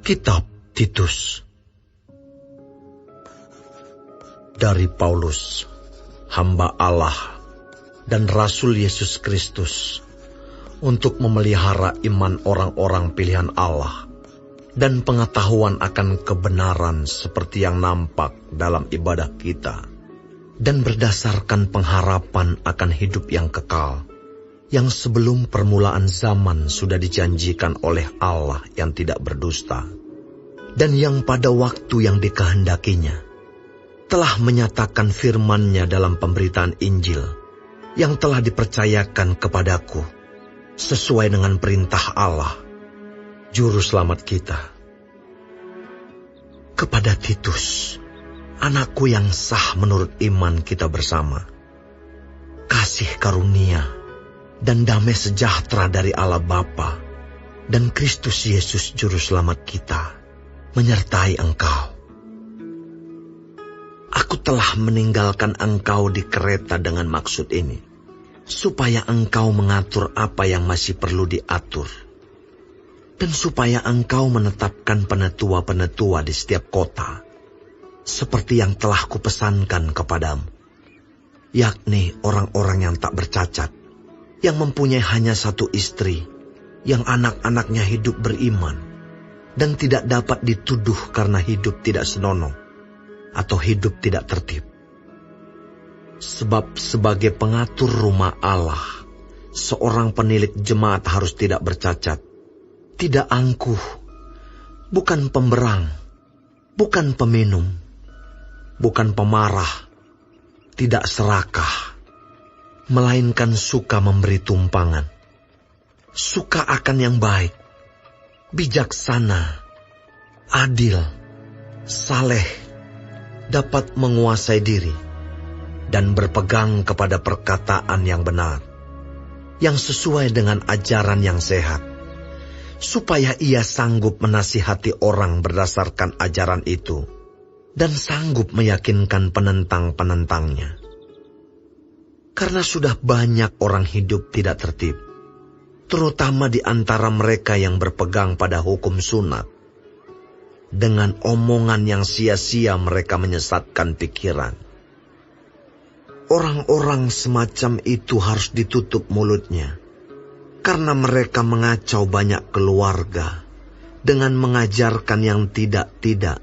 Kitab Titus. Dari Paulus, hamba Allah dan Rasul Yesus Kristus, untuk memelihara iman orang-orang pilihan Allah dan pengetahuan akan kebenaran seperti yang nampak dalam ibadah kita, dan berdasarkan pengharapan akan hidup yang kekal, yang sebelum permulaan zaman sudah dijanjikan oleh Allah yang tidak berdusta, dan yang pada waktu yang dikehendakinya telah menyatakan firman-Nya dalam pemberitaan Injil yang telah dipercayakan kepadaku sesuai dengan perintah Allah, Juru Selamat kita. Kepada Titus, anakku yang sah menurut iman kita bersama, kasih karunia dan damai sejahtera dari Allah Bapa dan Kristus Yesus Juru Selamat kita menyertai engkau. Aku telah meninggalkan engkau di Kreta dengan maksud ini, supaya engkau mengatur apa yang masih perlu diatur, dan supaya engkau menetapkan penetua-penetua di setiap kota, seperti yang telah kupesankan kepadamu, yakni orang-orang yang tak bercacat, yang mempunyai hanya satu istri, yang anak-anaknya hidup beriman, dan tidak dapat dituduh karena hidup tidak senonoh, atau hidup tidak tertib. Sebab sebagai pengatur rumah Allah, seorang penilik jemaat harus tidak bercacat, tidak angkuh, bukan pemberang, bukan peminum, bukan pemarah, tidak serakah, melainkan suka memberi tumpangan, suka akan yang baik, bijaksana, adil, saleh, dapat menguasai diri, dan berpegang kepada perkataan yang benar, yang sesuai dengan ajaran yang sehat, supaya ia sanggup menasihati orang berdasarkan ajaran itu, dan sanggup meyakinkan penentang-penentangnya. Karena sudah banyak orang hidup tidak tertib, terutama di antara mereka yang berpegang pada hukum sunat. Dengan omongan yang sia-sia mereka menyesatkan pikiran. Orang-orang semacam itu harus ditutup mulutnya, karena mereka mengacau banyak keluarga dengan mengajarkan yang tidak-tidak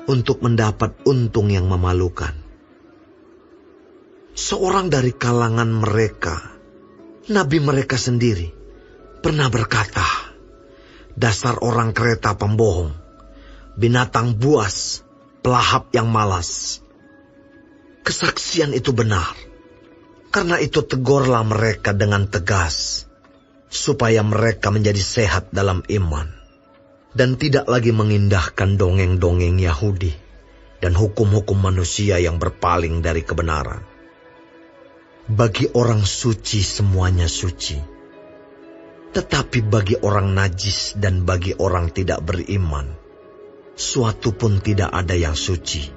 untuk mendapat untung yang memalukan. Seorang dari kalangan mereka, nabi mereka sendiri, pernah berkata, "Dasar orang Kreta pembohong, binatang buas, pelahap yang malas." Kesaksian itu benar. Karena itu tegurlah mereka dengan tegas, supaya mereka menjadi sehat dalam iman, dan tidak lagi mengindahkan dongeng-dongeng Yahudi dan hukum-hukum manusia yang berpaling dari kebenaran. Bagi orang suci semuanya suci, tetapi bagi orang najis dan bagi orang tidak beriman, suatu pun tidak ada yang suci,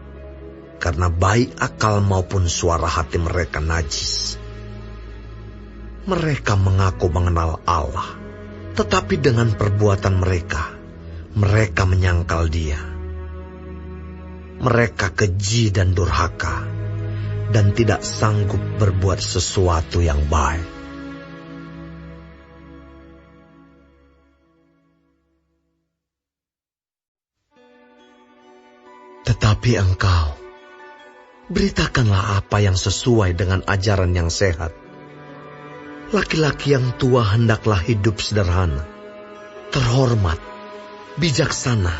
karena baik akal maupun suara hati mereka najis. Mereka mengaku mengenal Allah, tetapi dengan perbuatan mereka, mereka menyangkal Dia. Mereka keji dan durhaka, dan tidak sanggup berbuat sesuatu yang baik. Tetapi engkau, beritakanlah apa yang sesuai dengan ajaran yang sehat. Laki-laki yang tua hendaklah hidup sederhana, terhormat, bijaksana,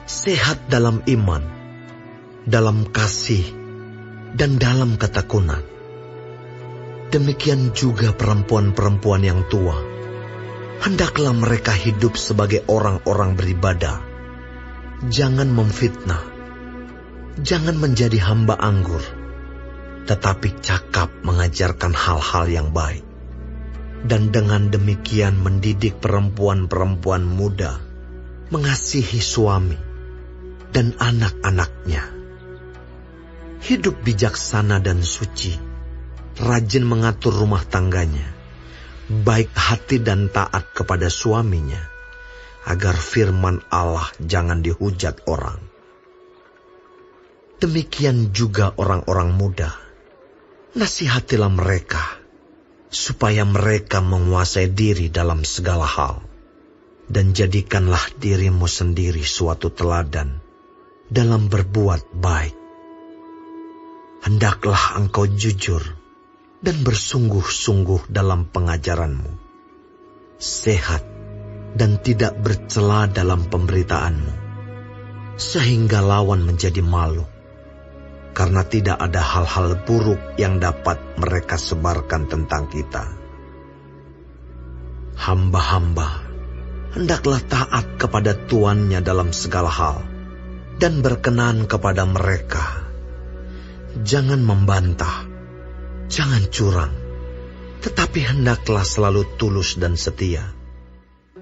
sehat dalam iman, dalam kasih, dan dalam ketekunan. Demikian juga perempuan-perempuan yang tua, hendaklah mereka hidup sebagai orang-orang beribadah. Jangan memfitnah, jangan menjadi hamba anggur, tetapi cakap mengajarkan hal-hal yang baik. Dan dengan demikian mendidik perempuan-perempuan muda mengasihi suami dan anak-anaknya. Hidup bijaksana dan suci, rajin mengatur rumah tangganya, baik hati dan taat kepada suaminya, agar firman Allah jangan dihujat orang. Demikian juga orang-orang muda, nasihatilah mereka, supaya mereka menguasai diri dalam segala hal, dan jadikanlah dirimu sendiri suatu teladan dalam berbuat baik. Hendaklah engkau jujur dan bersungguh-sungguh dalam pengajaranmu, sehat dan tidak bercela dalam pemberitaanmu, sehingga lawan menjadi malu, karena tidak ada hal-hal buruk yang dapat mereka sebarkan tentang kita. Hamba-hamba, hendaklah taat kepada tuannya dalam segala hal, dan berkenan kepada mereka. Jangan membantah, jangan curang, tetapi hendaklah selalu tulus dan setia,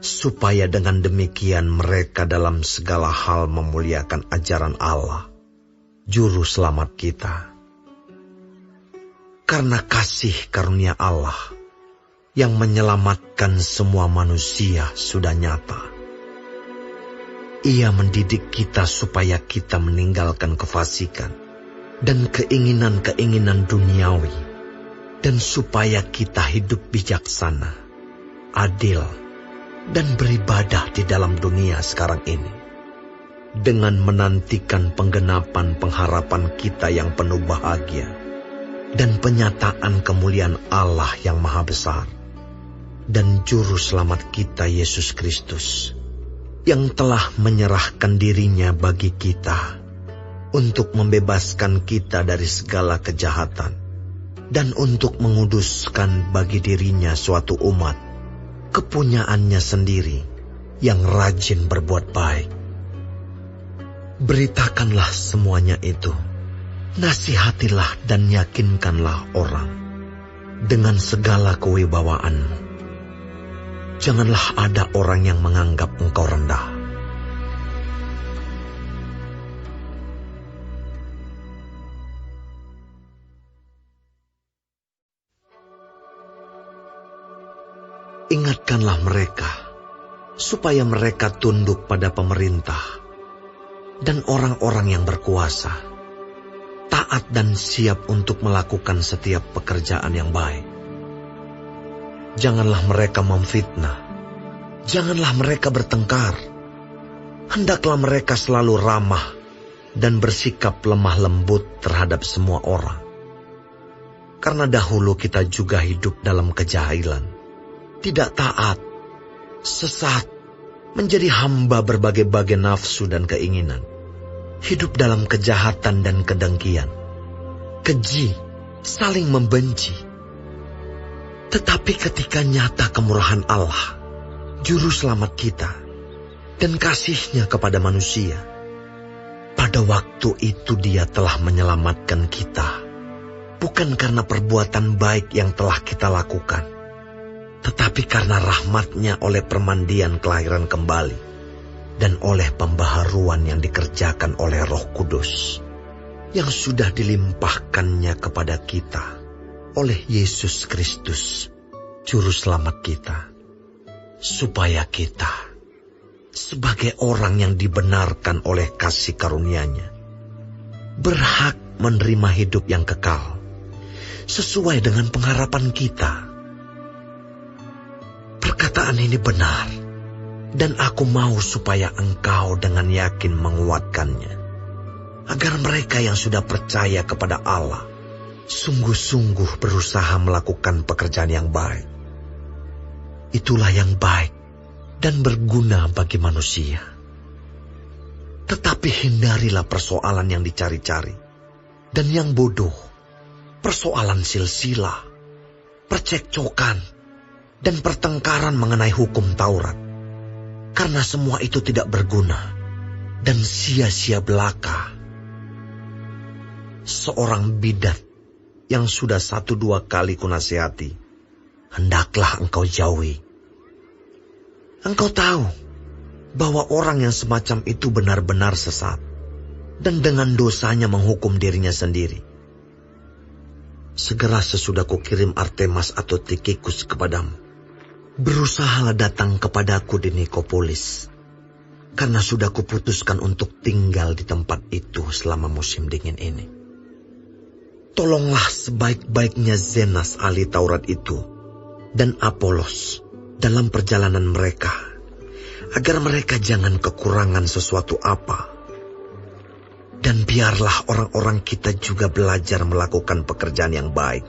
supaya dengan demikian mereka dalam segala hal memuliakan ajaran Allah, Juru Selamat kita. Karena kasih karunia Allah yang menyelamatkan semua manusia sudah nyata. Ia mendidik kita supaya kita meninggalkan kefasikan dan keinginan-keinginan duniawi, dan supaya kita hidup bijaksana, adil, dan beribadah di dalam dunia sekarang ini, dengan menantikan penggenapan pengharapan kita yang penuh bahagia, dan penyataan kemuliaan Allah yang maha besar, dan Juru Selamat kita Yesus Kristus, yang telah menyerahkan dirinya bagi kita, untuk membebaskan kita dari segala kejahatan, dan untuk menguduskan bagi dirinya suatu umat, kepunyaannya sendiri, yang rajin berbuat baik. Beritakanlah semuanya itu, nasihatilah dan yakinkanlah orang, dengan segala kewibawaanmu. Janganlah ada orang yang menganggap engkau rendah. Ingatkanlah mereka, supaya mereka tunduk pada pemerintah dan orang-orang yang berkuasa, taat dan siap untuk melakukan setiap pekerjaan yang baik. Janganlah mereka memfitnah, janganlah mereka bertengkar. Hendaklah mereka selalu ramah dan bersikap lemah lembut terhadap semua orang. Karena dahulu kita juga hidup dalam kejahilan, tidak taat, sesat, menjadi hamba berbagai-bagai nafsu dan keinginan, hidup dalam kejahatan dan kedengkian, keji, saling membenci. Tetapi ketika nyata kemurahan Allah, Juru Selamat kita, dan kasih-Nya kepada manusia, pada waktu itu Dia telah menyelamatkan kita, bukan karena perbuatan baik yang telah kita lakukan, tetapi karena rahmat-Nya oleh permandian kelahiran kembali, dan oleh pembaharuan yang dikerjakan oleh Roh Kudus, yang sudah dilimpahkan-Nya kepada kita oleh Yesus Kristus, Juru Selamat kita, supaya kita, sebagai orang yang dibenarkan oleh kasih karunia-Nya, berhak menerima hidup yang kekal, sesuai dengan pengharapan kita. Perkataan ini benar, dan aku mau supaya engkau dengan yakin menguatkannya, agar mereka yang sudah percaya kepada Allah sungguh-sungguh berusaha melakukan pekerjaan yang baik. Itulah yang baik dan berguna bagi manusia. Tetapi hindarilah persoalan yang dicari-cari dan yang bodoh, persoalan silsilah, percekcokan, dan pertengkaran mengenai hukum Taurat, karena semua itu tidak berguna dan sia-sia belaka. Seorang bidat yang sudah 1-2 kali kunasihati, hendaklah engkau jauhi. Engkau tahu bahwa orang yang semacam itu benar-benar sesat, dan dengan dosanya menghukum dirinya sendiri. Segera sesudah kukirim Artemas atau Tikhikus kepadamu, berusahalah datang kepadaku di Nikopolis, karena sudah kuputuskan untuk tinggal di tempat itu selama musim dingin ini. Tolonglah sebaik-baiknya Zenas ahli Taurat itu dan Apolos dalam perjalanan mereka, agar mereka jangan kekurangan sesuatu apa. Dan biarlah orang-orang kita juga belajar melakukan pekerjaan yang baik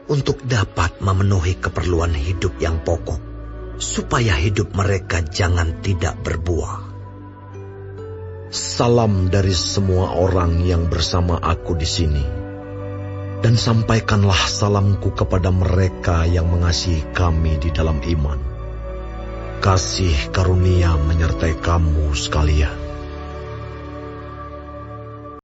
untuk dapat memenuhi keperluan hidup yang pokok, supaya hidup mereka jangan tidak berbuah. Salam dari semua orang yang bersama aku di sini. Dan sampaikanlah salamku kepada mereka yang mengasihi kami di dalam iman. Kasih karunia menyertai kamu sekalian.